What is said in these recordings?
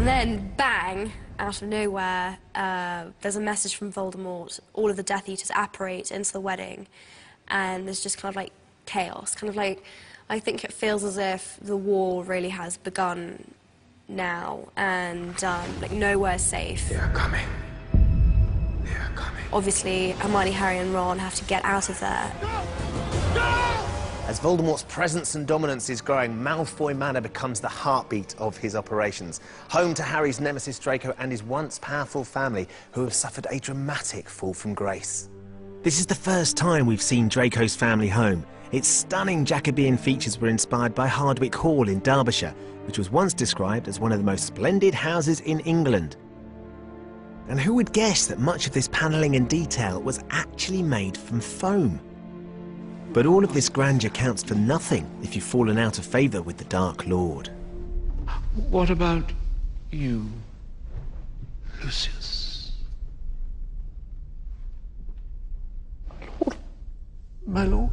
And then, bang, out of nowhere, there's a message from Voldemort. All of the Death Eaters apparate into the wedding, and there's just kind of like chaos. Kind of like, I think it feels as if the war really has begun now, and like nowhere's safe. They are coming. They are coming. Obviously, Hermione, Harry, and Ron have to get out of there. As Voldemort's presence and dominance is growing, Malfoy Manor becomes the heartbeat of his operations. Home to Harry's nemesis Draco and his once powerful family, who have suffered a dramatic fall from grace. This is the first time we've seen Draco's family home. Its stunning Jacobean features were inspired by Hardwicke Hall in Derbyshire, which was once described as one of the most splendid houses in England. And who would guess that much of this panelling and detail was actually made from foam? But all of this grandeur counts for nothing if you've fallen out of favour with the Dark Lord. What about you, Lucius? My lord?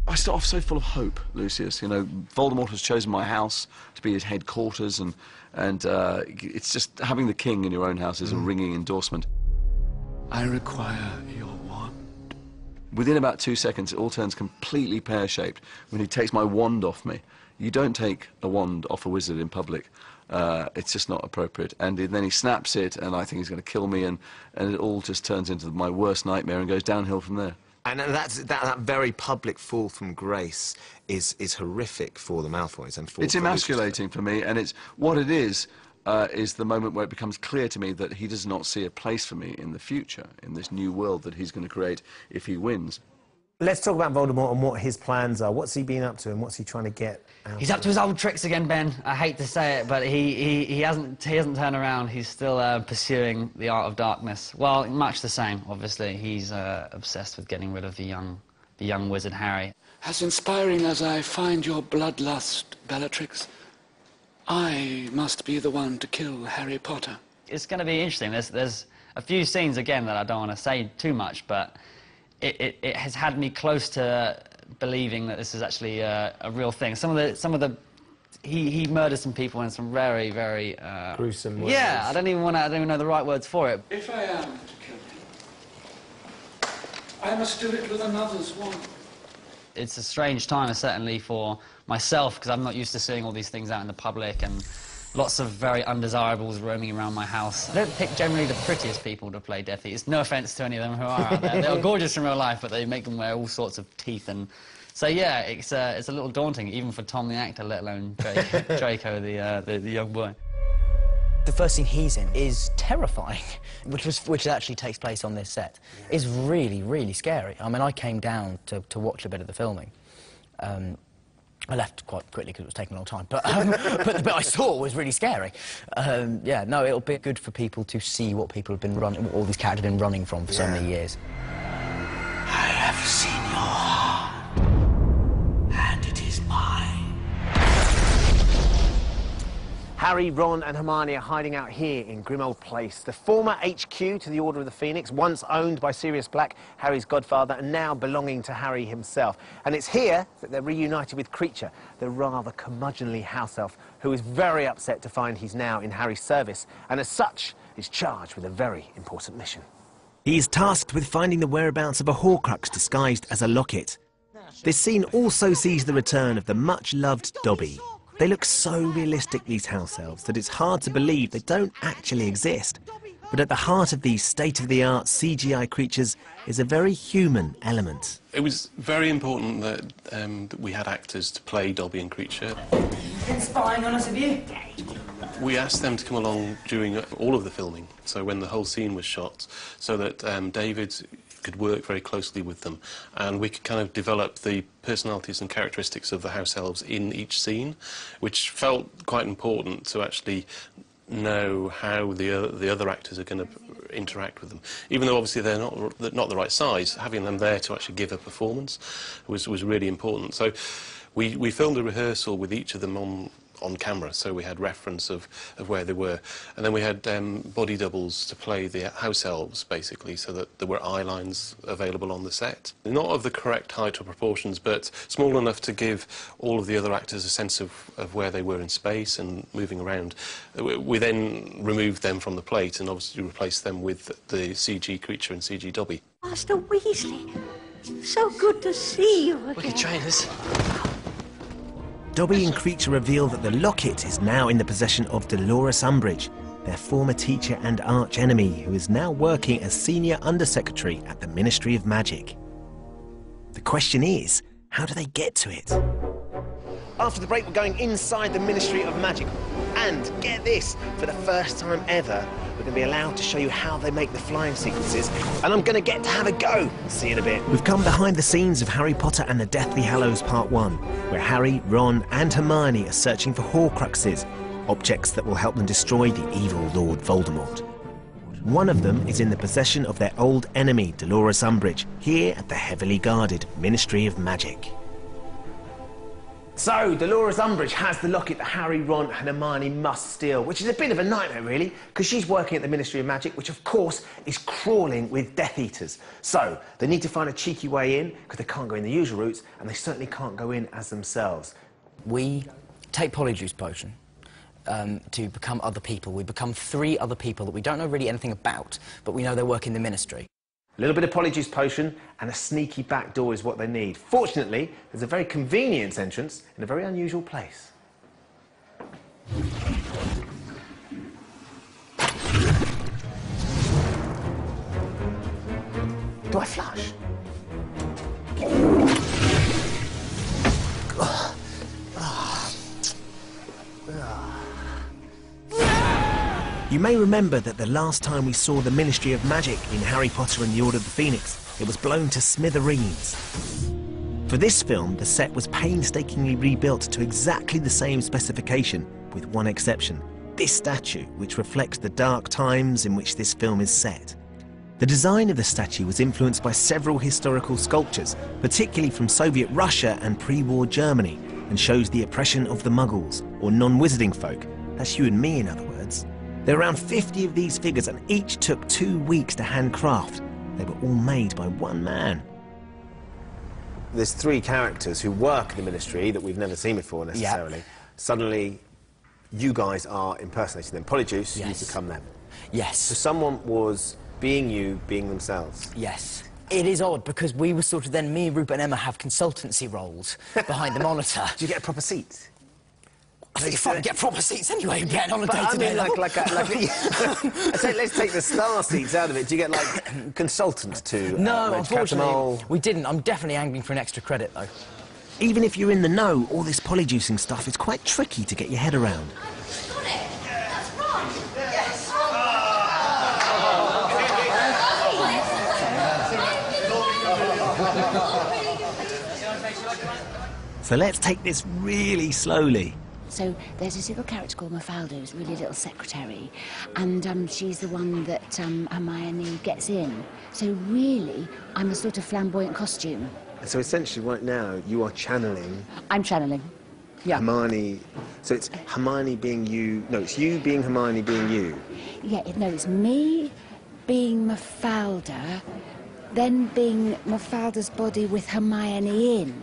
I start off so full of hope, Lucius. You know, Voldemort has chosen my house to be his headquarters, and it's just having the king in your own house is a ringing endorsement. I require your wand. Within about 2 seconds, it all turns completely pear-shaped when he takes my wand off me. You don't take a wand off a wizard in public. It's just not appropriate. And then he snaps it, and I think he's going to kill me, and it all just turns into my worst nightmare and goes downhill from there. And that very public fall from grace is horrific for the Malfoys and for... It's emasculating for me, and it's what it is the moment where it becomes clear to me that he does not see a place for me in the future, in this new world that he's going to create if he wins. Let's talk about Voldemort and what his plans are. What's he been up to and what's he trying to get out? He's up to his old tricks again, Ben. I hate to say it, but he hasn't turned around. He's still pursuing the art of darkness. Well, much the same, obviously. He's obsessed with getting rid of the young wizard Harry. As inspiring as I find your bloodlust, Bellatrix, I must be the one to kill Harry Potter. It's going to be interesting. There's a few scenes, again, that I don't want to say too much, but it has had me close to believing that this is actually a real thing. He murders some people in some very, very gruesome ways. Yeah, I don't even know the right words for it. If I am to kill him, I must do it with another's wand. It's a strange time, certainly for myself, because I'm not used to seeing all these things out in the public, and lots of very undesirables roaming around my house. I don't pick generally the prettiest people to play Death Eaters. No offence to any of them who are out there. They're gorgeous in real life, but they make them wear all sorts of teeth. And so, yeah, it's a little daunting, even for Tom the actor, let alone Draco, the young boy. The first scene he's in is terrifying, which actually takes place on this set. Is really, really scary. I mean, I came down to watch a bit of the filming. I left quite quickly because it was taking a long time, but the bit I saw was really scary. Yeah, no, it'll be good for people to see what people have been running, what all these characters have been running from for so many years. I have seen your heart, and it is mine. Harry, Ron and Hermione are hiding out here in Grimmauld Place, the former HQ to the Order of the Phoenix, once owned by Sirius Black, Harry's godfather, and now belonging to Harry himself. And it's here that they're reunited with Kreacher, the rather curmudgeonly house elf, who is very upset to find he's now in Harry's service, and as such is charged with a very important mission. He is tasked with finding the whereabouts of a Horcrux disguised as a locket. This scene also sees the return of the much-loved Dobby. They look so realistic, these house elves, that it's hard to believe they don't actually exist. But at the heart of these state-of-the-art CGI creatures is a very human element. It was very important that we had actors to play Dobby and Kreacher. You've been spying on us, have you? We asked them to come along during all of the filming, so when the whole scene was shot, so that David could work very closely with them, and we could kind of develop the personalities and characteristics of the house elves in each scene, which felt quite important to actually know how the other actors are going to interact with them. Even though obviously they're not the right size, having them there to actually give a performance was really important. So we filmed a rehearsal with each of them on camera, so we had reference of where they were. And then we had body doubles to play the house elves, basically, so that there were eye lines available on the set. Not of the correct height or proportions, but small enough to give all of the other actors a sense of where they were in space and moving around. We then removed them from the plate and obviously replaced them with the CG creature and CG Dobby. Master Weasley, so good to see you again. Wicked trainers. Dobby and Creature reveal that the locket is now in the possession of Dolores Umbridge, their former teacher and arch-enemy, who is now working as Senior Undersecretary at the Ministry of Magic. The question is, how do they get to it? After the break, we're going inside the Ministry of Magic. And, get this, for the first time ever, we're going to be allowed to show you how they make the flying sequences, and I'm going to get to have a go. See you in a bit. We've come behind the scenes of Harry Potter and the Deathly Hallows Part 1, where Harry, Ron and Hermione are searching for Horcruxes, objects that will help them destroy the evil Lord Voldemort. One of them is in the possession of their old enemy, Dolores Umbridge, here at the heavily guarded Ministry of Magic. So, Dolores Umbridge has the locket that Harry, Ron and Hermione must steal, which is a bit of a nightmare, really, because she's working at the Ministry of Magic, which, of course, is crawling with Death Eaters. So, they need to find a cheeky way in, because they can't go in the usual routes, and they certainly can't go in as themselves. We take Polyjuice Potion to become other people. We become 3 other people that we don't know really anything about, but we know they work in the Ministry. A little bit of Polyjuice Potion and a sneaky back door is what they need. Fortunately, there's a very convenient entrance in a very unusual place. Do I flush? You may remember that the last time we saw the Ministry of Magic in Harry Potter and the Order of the Phoenix, it was blown to smithereens. For this film, the set was painstakingly rebuilt to exactly the same specification, with one exception: this statue, which reflects the dark times in which this film is set. The design of the statue was influenced by several historical sculptures, particularly from Soviet Russia and pre-war Germany, and shows the oppression of the Muggles, or non-wizarding folk. That's you and me, in other words. There are around 50 of these figures, and each took 2 weeks to handcraft. They were all made by one man. There's 3 characters who work in the Ministry that we've never seen before, necessarily. Yep. Suddenly, you guys are impersonating them. Polyjuice, yes. You become them. Yes. So someone was being you, being themselves. Yes. It is odd, because we were sort of then, me, Rupert and Emma have consultancy roles behind the monitor. Do you get a proper seat? I think if I get proper seats anyway, you're getting on a day-to-day level. Let's take the star seats out of it. Do you get, like, consultants to... No, unfortunately, we didn't. I'm definitely angling for an extra credit, though. Even if you're in the know, all this polyjuicing stuff is quite tricky to get your head around. Got it! That's Ron! Yes! So let's take this really slowly. So there's this little character called Mafalda, who's a really little secretary, and she's the one that Hermione gets in. So really, I'm a sort of flamboyant costume. So essentially, right now, you are channeling... I'm channeling, yeah. Hermione... So it's Hermione being you... No, it's you being Hermione being you. Yeah, no, it's me being Mafalda, then being Mafalda's body with Hermione in.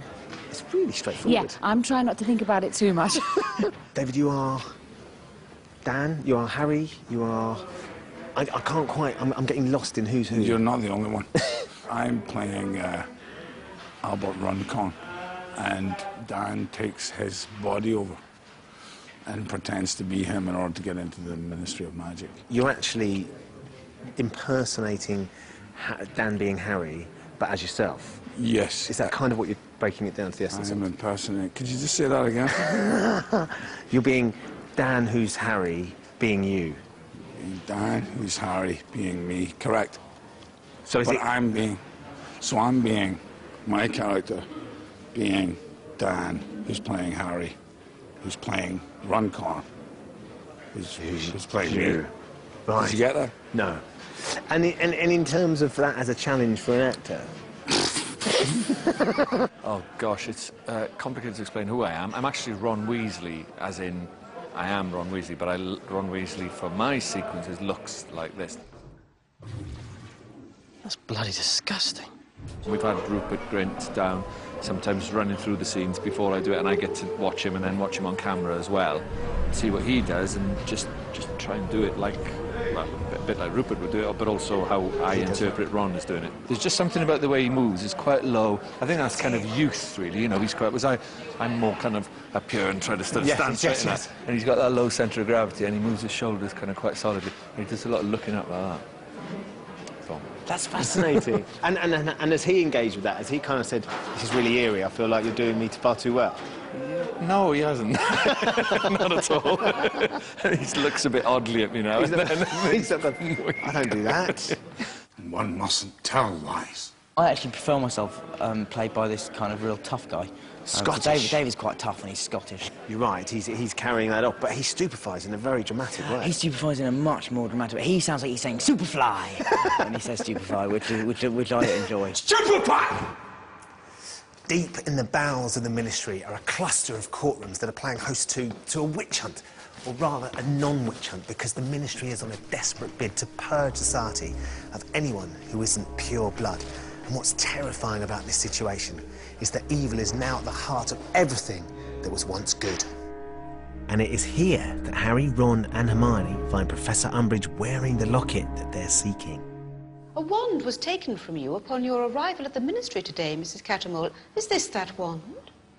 It's really straightforward. Yeah, I'm trying not to think about it too much. David, you are Dan, you are Harry, you are... I can't quite... I'm getting lost in who's who. You're not the only one. I'm playing Albert Runcon, and Dan takes his body over and pretends to be him in order to get into the Ministry of Magic. You're actually impersonating Dan being Harry, but as yourself. Yes. Is that kind of what you're breaking it down to the essence of? I'm impersonating. Could you just say that again? You're being Dan, who's Harry, being you. Dan, who's Harry, being me. Correct. So is but it... I'm being my character being Dan, who's playing Harry, who's playing Runcon, who's playing you. Right. Did you get that? No. And in terms of that as a challenge for an actor, Oh, gosh, it's complicated to explain who I am. I'm actually Ron Weasley, as in I am Ron Weasley, but Ron Weasley for my sequences looks like this. That's bloody disgusting. We've had Rupert Grint down, sometimes running through the scenes before I do it, and I get to watch him and then watch him on camera as well, see what he does, and just try and do it like, well, a bit like Rupert would do it, but also how I interpret Ron as doing it. There's just something about the way he moves. It's quite low. I think that's kind of youth, really. You know, he's quite. I'm more kind of up here and trying to stand straight, yes. And he's got that low centre of gravity, and he moves his shoulders kind of quite solidly. And he does a lot of looking up like that. That's fascinating. and has he engaged with that? Has he kind of said, this is really eerie, I feel like you're doing me far too well? No, he hasn't. Not at all. He looks a bit oddly at me now. I don't do that. One mustn't tell lies. I actually prefer myself played by this kind of real tough guy. Scottish. David's quite tough and he's Scottish. You're right, he's carrying that off, but he stupefies in a very dramatic way. He stupefies in a much more dramatic way. He sounds like he's saying Superfly when he says stupefy, which I enjoy. Stupefy! Deep in the bowels of the ministry are a cluster of courtrooms that are playing host to a witch hunt, or rather a non-witch hunt, because the ministry is on a desperate bid to purge society of anyone who isn't pure blood. And what's terrifying about this situation is that evil is now at the heart of everything that was once good. And it is here that Harry, Ron and Hermione find Professor Umbridge wearing the locket that they're seeking. A wand was taken from you upon your arrival at the ministry today, Mrs. Cattermole. Is this that wand?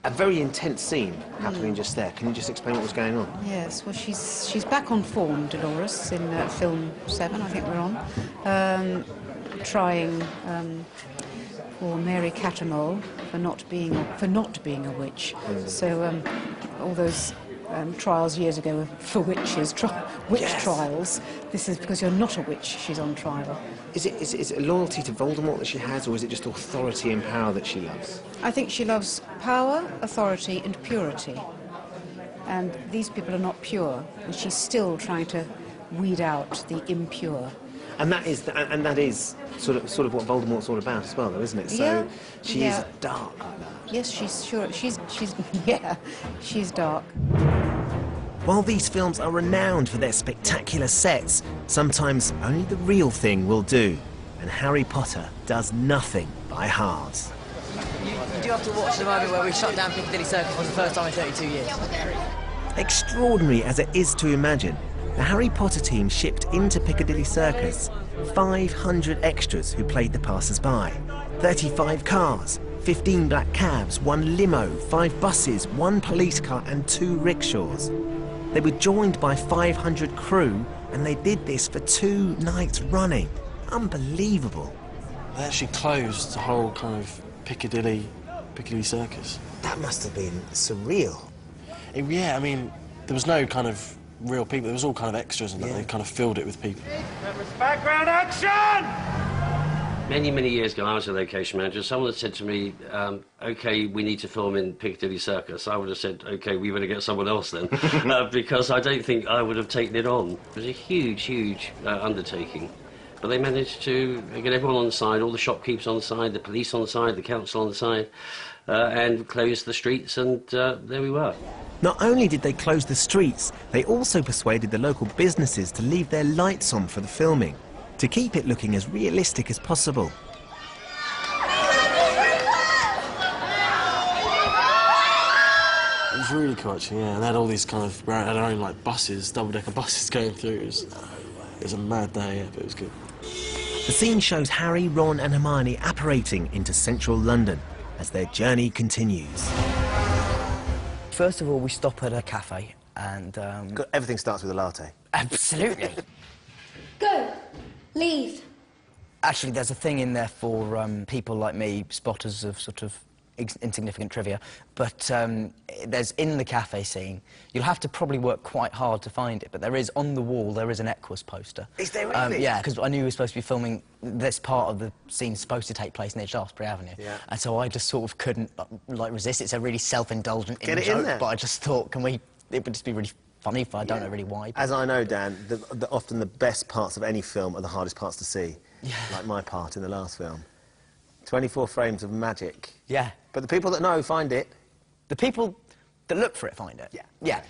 A very intense scene happening just there. Can you just explain what was going on? Yes, well, she's back on form, Dolores, in film 7, I think we're on, trying poor Mary Cattermole for not being a witch. So all those trials years ago for witches, trials. This is because you're not a witch. She's on trial. Is it loyalty to Voldemort that she has, or is it just authority and power that she loves? I think she loves power, authority, and purity. And these people are not pure, and she's still trying to weed out the impure. And that is sort of what Voldemort's all about as well, though, isn't it? So she is dark like that. Yes, she's dark. While these films are renowned for their spectacular sets, sometimes only the real thing will do. And Harry Potter does nothing by halves. You do have to watch the moment where we shut down Piccadilly Circus for the first time in 32 years. Extraordinary as it is to imagine, the Harry Potter team shipped into Piccadilly Circus 500 extras who played the passers-by, 35 cars, 15 black cabs, 1 limo, 5 buses, 1 police car and 2 rickshaws. They were joined by 500 crew, and they did this for 2 nights running. Unbelievable. They actually closed the whole kind of Piccadilly Circus. That must have been surreal. Yeah, I mean, there was no kind of real people. There was all kind of extras and that. They kind of filled it with people. Background action! Many, many years ago, I was a location manager. Someone had said to me, OK, we need to film in Piccadilly Circus. I would have said, OK, we better get someone else then, because I don't think I would have taken it on. It was a huge, huge undertaking. But they managed to get everyone on the side, all the shopkeepers on the side, the police on the side, the council on the side, and close the streets, and there we were. Not only did they close the streets, they also persuaded the local businesses to leave their lights on for the filming, to keep it looking as realistic as possible. It was really cool, actually, yeah. And they had all these kind of, had their own, like, buses, double-decker buses going through. It was a mad day, yeah, but it was good. The scene shows Harry, Ron and Hermione apparating into central London as their journey continues. First of all, we stop at a cafe and... Everything starts with a latte. Absolutely. Go. Leave. Actually, there's a thing in there for people like me, spotters of sort of insignificant trivia, but there's in the cafe scene, you'll have to probably work quite hard to find it, but there is, on the wall, there is an Equus poster. Is there really? Yeah, because I knew we were supposed to be filming, this part of the scene supposed to take place near Shaftesbury Avenue, and so I just sort of couldn't, like, resist. It's a really self-indulgent joke, but I just thought, it would just be really funny if I don't know really why. As I know, Dan, often the best parts of any film are the hardest parts to see, like my part in the last film. 24 frames of magic. Yeah. But the people that know find it. The people that look for it find it. Yeah. Yeah.